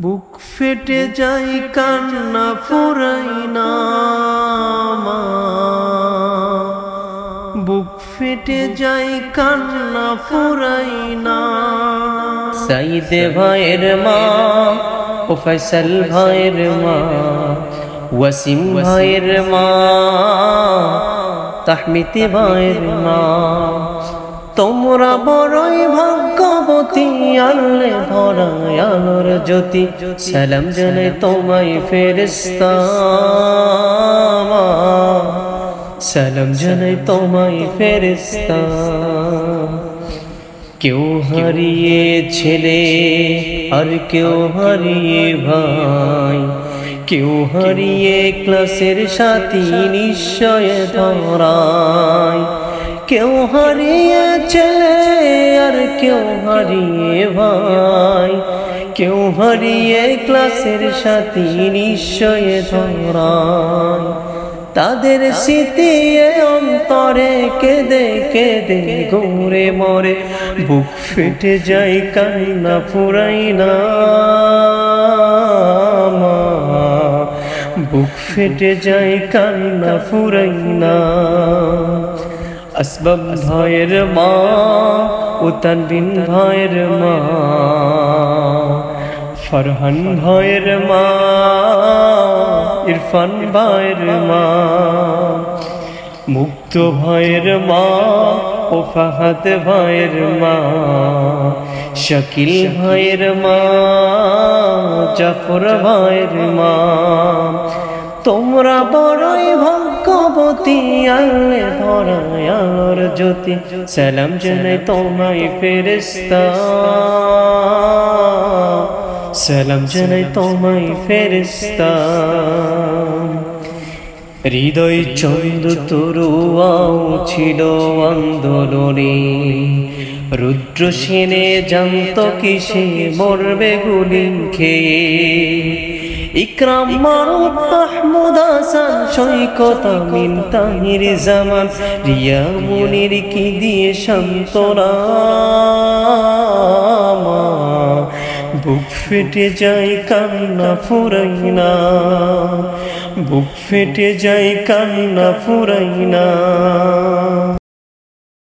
বুক ফেটে যাই কান্না ফুরাই না মা, বুক ফেটে যাই কান্না ফুরাই না। সাইদে ভাইয়ের মা ও ফয়সাল ভাইয়ের মা, ওয়াসিম ভাইয়ের মা, তাহমিতি ভাইয়ের মা, তোমরা বড়ই ভাগ্যবতী, আল্লে ভরা আলোর জ্যোতি। সালাম জানাই তোমায় ফেরেশতা, সালাম জানাই তোমায় ফেরেশতা। কেউ হারিয়ে ছেলে আর কেউ হারিয়ে ভাই, কেউ হারিয়ে ক্লাসের সাথী নিশ্চয় ধরায়। কেউ হারিয়ে ছেলে আর কেউ হারিয়ে ভাই, কেউ হারিয়ে ক্লাসের সাথী নিশ্চয় ধরায়। তাদের স্মৃতি অন্তরে কেঁদে কেঁদে ঘুরে মরে, বুক ফেটে যায় কান্না ফুরাই না মা, বুক ফেটে যায় কান্না ফুরাই না। আসবাব ভাইয়ের মা ও তানবিন ভাইয়ের মা, ফরহান ভাইয়ের মা, ইরফান ভাইয়ের মা, মুক্ত ভাইয়ের মা ও ফাহাদ ভাইয়ের মা, শাকিল ভাইয়ের মা, জাফর ভাইয়ের মা। তোমরা বড়ই ভাগ্যবতী, আল্লে ধরা আলোর জ্যোতি। সালাম জানাই তোমায় ফেরেশতা, সালাম জানাই তোমায় ফেরেশতা। হৃদয় চন্দ্র তরুয়াও ছিল আন্দোলনে, রুদ্র সেনে জানত কিসে মরবে গুলি খেয়ে। ইকরাম মারুফ মাহমুদ হাসান সৈকত আমিন তাহির জামান, রিয়া মুনির কি দিয়ে সান্ত্বনা, বুক ফেটে যায় কান্না ফুরাই না, বুক ফেটে যায় কান্না ফুরাই না।